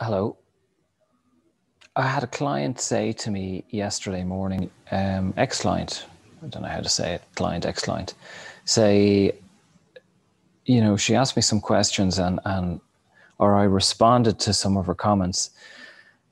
Hello. I had a client say to me yesterday morning, ex-client, I don't know how to say it, client, ex-client, say, she asked me some questions or I responded to some of her comments,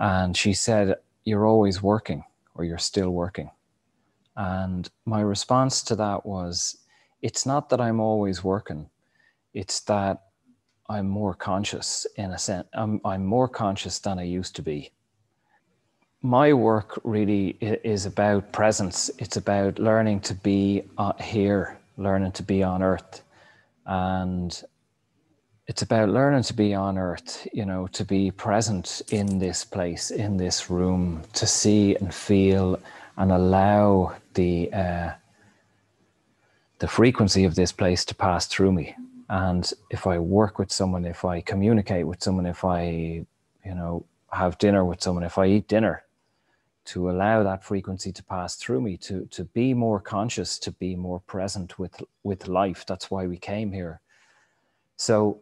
and she said, "You're always working," or "You're still working." And my response to that was, it's not that I'm always working, it's that I'm more conscious in a sense. I'm more conscious than I used to be. My work really is about presence. It's about learning to be here, learning to be on earth. And it's about learning to be on earth, to be present in this place, in this room, to see and feel and allow the frequency of this place to pass through me. And if I work with someone, if I communicate with someone, if I, have dinner with someone, if I eat dinner, to allow that frequency to pass through me, to be more conscious, to be more present with life. That's why we came here. So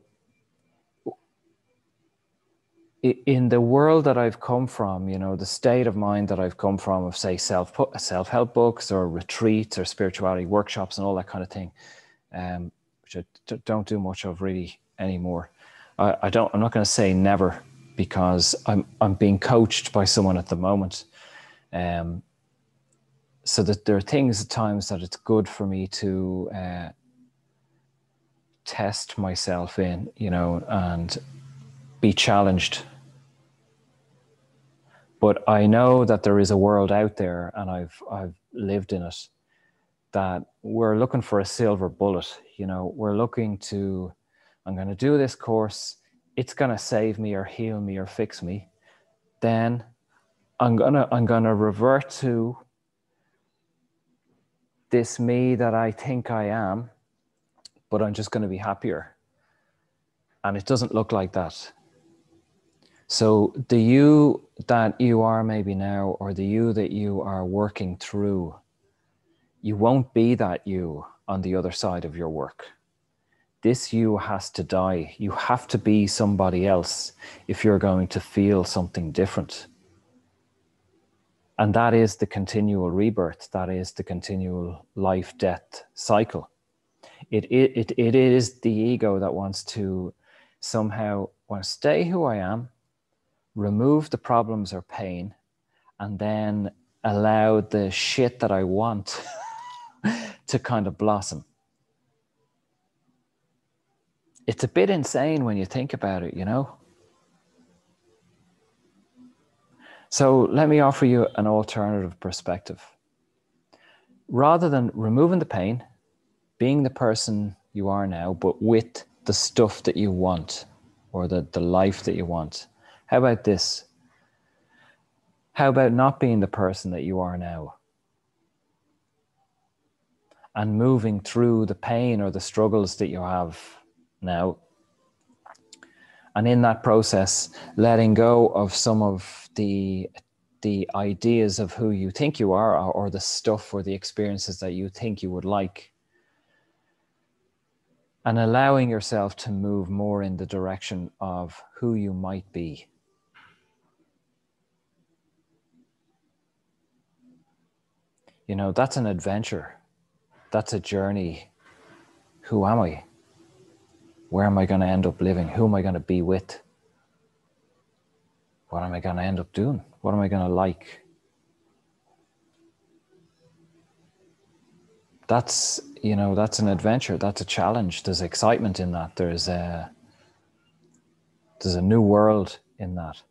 in the world that I've come from, the state of mind that I've come from of, say, self-help books or retreats or spirituality workshops and all that kind of thing, which I don't do much of really anymore. I'm not going to say never, because I'm being coached by someone at the moment. So that there are things at times that it's good for me to test myself in, and be challenged. But I know that there is a world out there, and I've lived in it, that we're looking for a silver bullet. We're looking to, I'm going to do this course, it's going to save me or heal me or fix me. Then I'm gonna revert to this me that I think I am, but I'm just going to be happier. And it doesn't look like that. So the you that you are maybe now, or the you that you are working through, you won't be that you on the other side of your work. This you has to die. You have to be somebody else if you're going to feel something different. And that is the continual rebirth. That is the continual life-death cycle. It is the ego that wants to somehow stay who I am, remove the problems or pain, and then allow the shit that I want to kind of blossom. It's a bit insane when you think about it, So let me offer you an alternative perspective. Rather than removing the pain, being the person you are now, but with the stuff that you want, or the life that you want, how about this? How about not being the person that you are now, and moving through the pain or the struggles that you have now, and in that process letting go of some of the ideas of who you think you are, or the stuff or the experiences that you think you would like, and allowing yourself to move more in the direction of who you might be. That's an adventure. That's a journey. Who am I? Where am I going to end up living? Who am I going to be with? What am I going to end up doing? What am I going to like? That's an adventure. That's a challenge. There's excitement in that. There's a new world in that.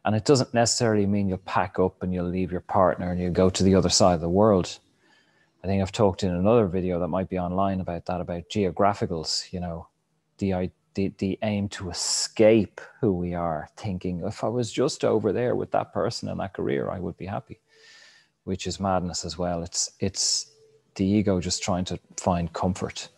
And it doesn't necessarily mean you'll pack up and you'll leave your partner and you'll go to the other side of the world. I think I've talked in another video that might be online about that, about geographicals, the aim to escape who we are, thinking if I was just over there with that person and that career, I would be happy, which is madness as well. It's the ego just trying to find comfort.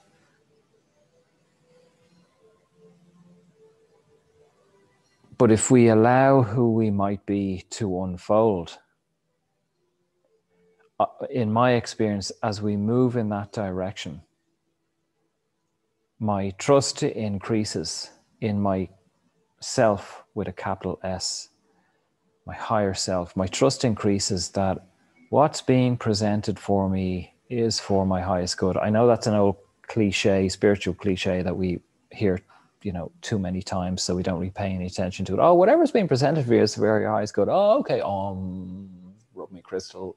But if we allow who we might be to unfold, in my experience, as we move in that direction, my trust increases in my self with a capital S, my higher self, my trust increases that what's being presented for me is for my highest good. I know that's an old cliche, spiritual cliche that we hear, too many times, so we don't really pay any attention to it. Oh, whatever's being presented for you is for your highest good. Oh, okay. Rub me crystal.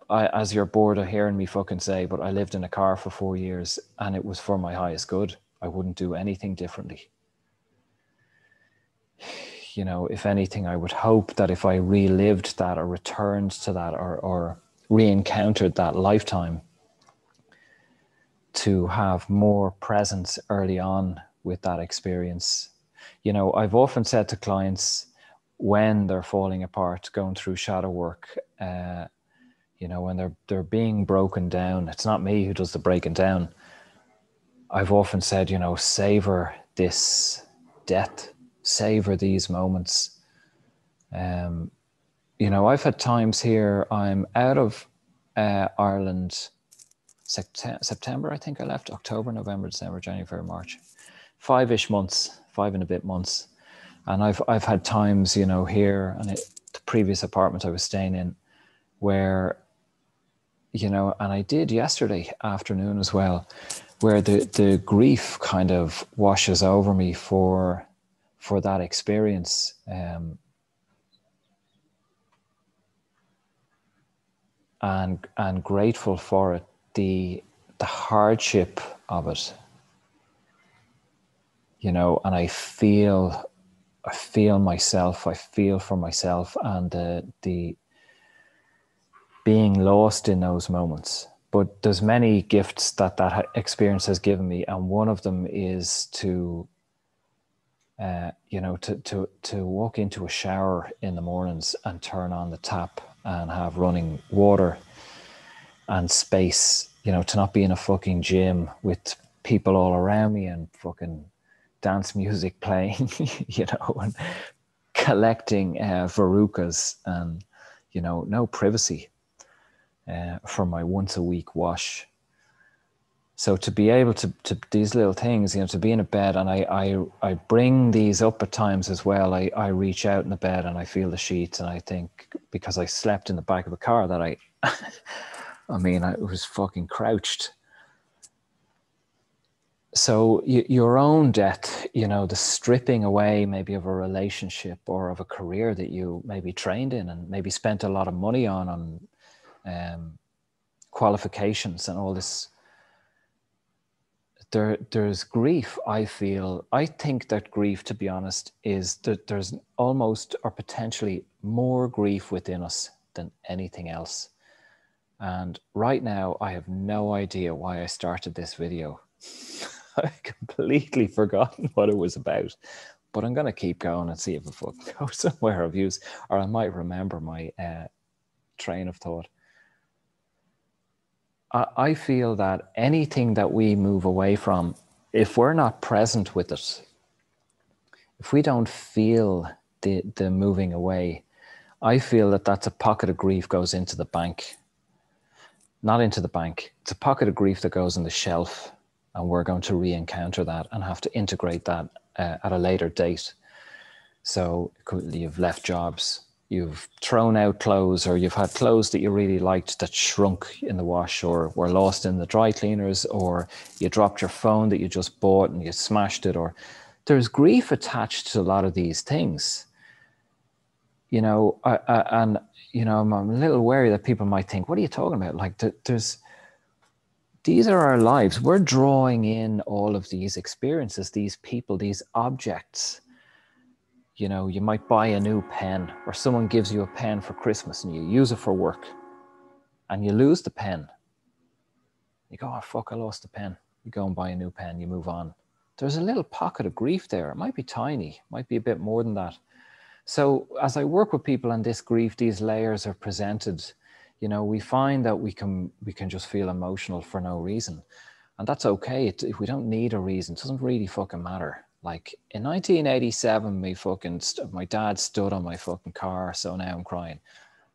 I, as you're bored of hearing me fucking say, but I lived in a car for 4 years and it was for my highest good. I wouldn't do anything differently. If anything, I would hope that if I relived that or returned to that or re-encountered that lifetime, to have more presence early on with that experience. I've often said to clients when they're falling apart, going through shadow work, when they're being broken down, it's not me who does the breaking down. I've often said, savor this death, savor these moments. I've had times here, I'm out of Ireland, September, I think I left, October, November, December, January, February, March, 5 and a bit months. And I've had times, here and the previous apartment I was staying in where, and I did yesterday afternoon as well, where the grief kind of washes over me for that experience. And grateful for it, the hardship of it, and I feel myself, I feel for myself, and the being lost in those moments. But there's many gifts that experience has given me, and one of them is to walk into a shower in the mornings and turn on the tap and have running water and space, to not be in a fucking gym with people all around me and fucking dance music playing, and collecting verrucas and, no privacy for my once a week wash. So to be able to these little things, to be in a bed, and I bring these up at times as well. I reach out in the bed and I feel the sheets, and I think, because I slept in the back of a car, that I was fucking crouched. So your own death, the stripping away maybe of a relationship or of a career that you maybe trained in and maybe spent a lot of money on qualifications and all this. There's grief, I feel. I think that grief, to be honest, is that there's almost or potentially more grief within us than anything else. And right now, I have no idea why I started this video. I've completely forgotten what it was about. But I'm going to keep going and see if it fucking goes somewhere of use, or I might remember my train of thought. I feel that anything that we move away from, if we're not present with it, if we don't feel the moving away, I feel that that's a pocket of grief goes into the bank. Not into the bank. It's a pocket of grief that goes on the shelf, and we're going to re-encounter that and have to integrate that at a later date. So you've left jobs, you've thrown out clothes, or you've had clothes that you really liked that shrunk in the wash or were lost in the dry cleaners, or you dropped your phone that you just bought and you smashed it, or there's grief attached to a lot of these things. I'm a little wary that people might think, what are you talking about? Like these are our lives. We're drawing in all of these experiences, these people, these objects. You might buy a new pen, or someone gives you a pen for Christmas and you use it for work and you lose the pen. You go, oh, fuck, I lost the pen. You go and buy a new pen, you move on. There's a little pocket of grief there. It might be tiny, might be a bit more than that. So as I work with people and this grief, these layers are presented, we find that we can just feel emotional for no reason. And that's okay. If we don't need a reason, it doesn't really fucking matter. Like in 1987, my dad stood on my fucking car, so now I'm crying.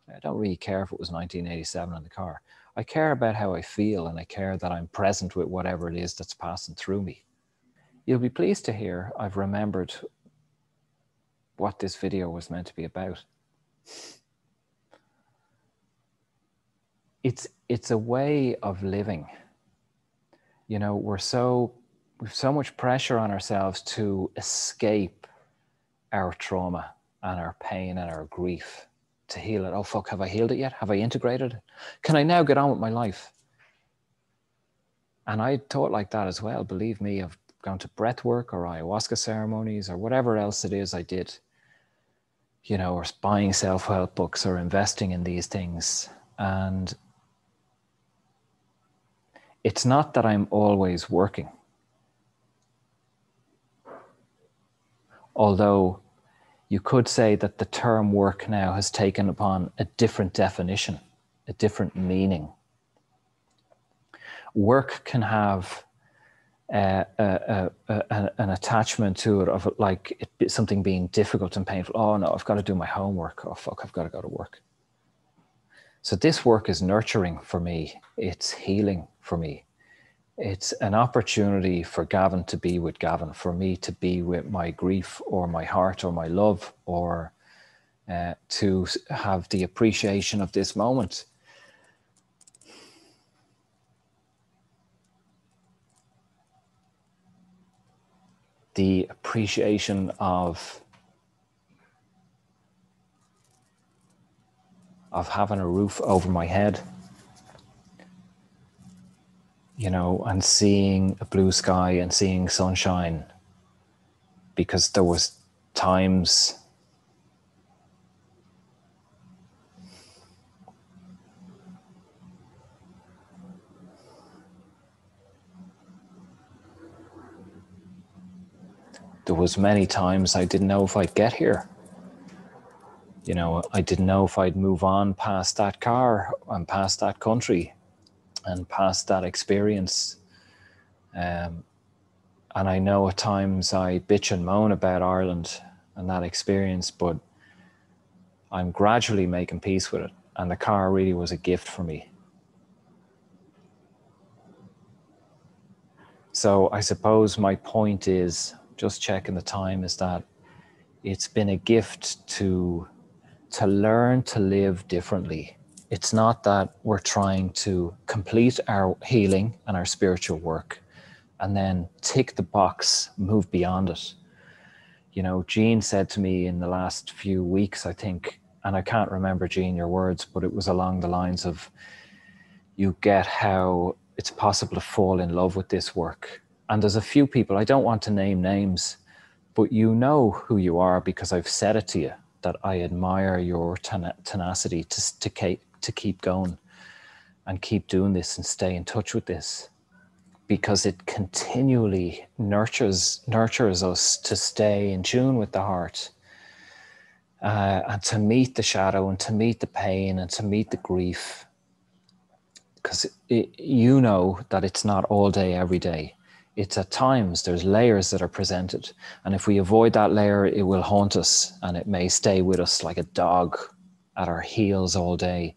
I don't really care if it was 1987 in the car. I care about how I feel, and I care that I'm present with whatever it is that's passing through me. You'll be pleased to hear I've remembered what this video was meant to be about. It's a way of living. You know, we've so much pressure on ourselves to escape our trauma and our pain and our grief, to heal it. Oh, fuck, have I healed it yet? Have I integrated it? Can I now get on with my life? And I thought like that as well. Believe me, I've gone to breath work or ayahuasca ceremonies or whatever else it is I did, you know, or buying self-help books or investing in these things. And it's not that I'm always working. Although you could say that the term work now has taken upon a different definition, a different meaning. Work can have an attachment to it of like something being difficult and painful. Oh no, I've got to do my homework. Oh fuck, I've got to go to work. So this work is nurturing for me. It's healing for me. It's an opportunity for Gavin to be with Gavin, for me to be with my grief or my heart or my love, or to have the appreciation of this moment. The appreciation of having a roof over my head, you know, and seeing a blue sky and seeing sunshine, because there was times many times I didn't know if I'd get here. You know, I didn't know if I'd move on past that car and past that country and past that experience. And I know at times I bitch and moan about Ireland and that experience, but I'm gradually making peace with it. And the car really was a gift for me. So I suppose my point is, just checking the time, is that it's been a gift to learn to live differently. It's not that we're trying to complete our healing and our spiritual work and then tick the box, move beyond it. You know, Jean said to me in the last few weeks, I think, and I can't remember, Jean, your words, but it was along the lines of, you get how it's possible to fall in love with this work. And there's a few people, I don't want to name names, but you know who you are because I've said it to you, that I admire your tenacity to keep going and keep doing this and stay in touch with this, because it continually nurtures us to stay in tune with the heart, and to meet the shadow and to meet the pain and to meet the grief. Because you know that it's not all day, every day. It's at times, there's layers that are presented. And if we avoid that layer, it will haunt us and it may stay with us like a dog at our heels all day.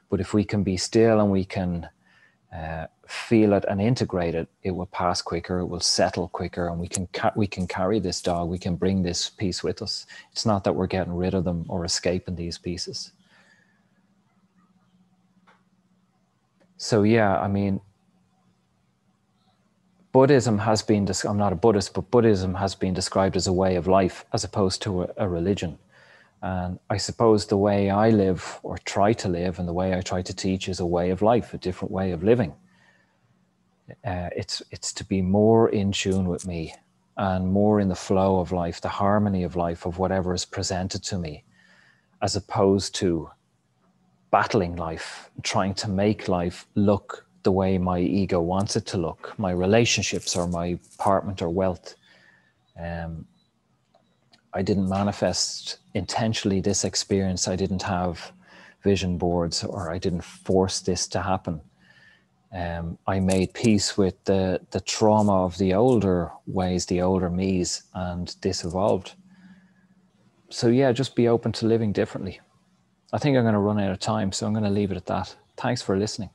But if we can be still and we can feel it and integrate it, it will pass quicker, it will settle quicker, and we can carry this dog, we can bring this piece with us. It's not that we're getting rid of them or escaping these pieces. So yeah, I mean, Buddhism has been, I'm not a Buddhist, but Buddhism has been described as a way of life as opposed to a religion. And I suppose the way I live or try to live and the way I try to teach is a way of life, a different way of living. It's to be more in tune with me and more in the flow of life, the harmony of life, of whatever is presented to me, as opposed to battling life, trying to make life look the way my ego wants it to look, my relationships or my apartment or wealth. I didn't manifest intentionally this experience. I didn't have vision boards, or I didn't force this to happen. I made peace with the trauma of the older ways, the older me's, and this evolved. So yeah, just be open to living differently. I think I'm going to run out of time, so I'm going to leave it at that. Thanks for listening.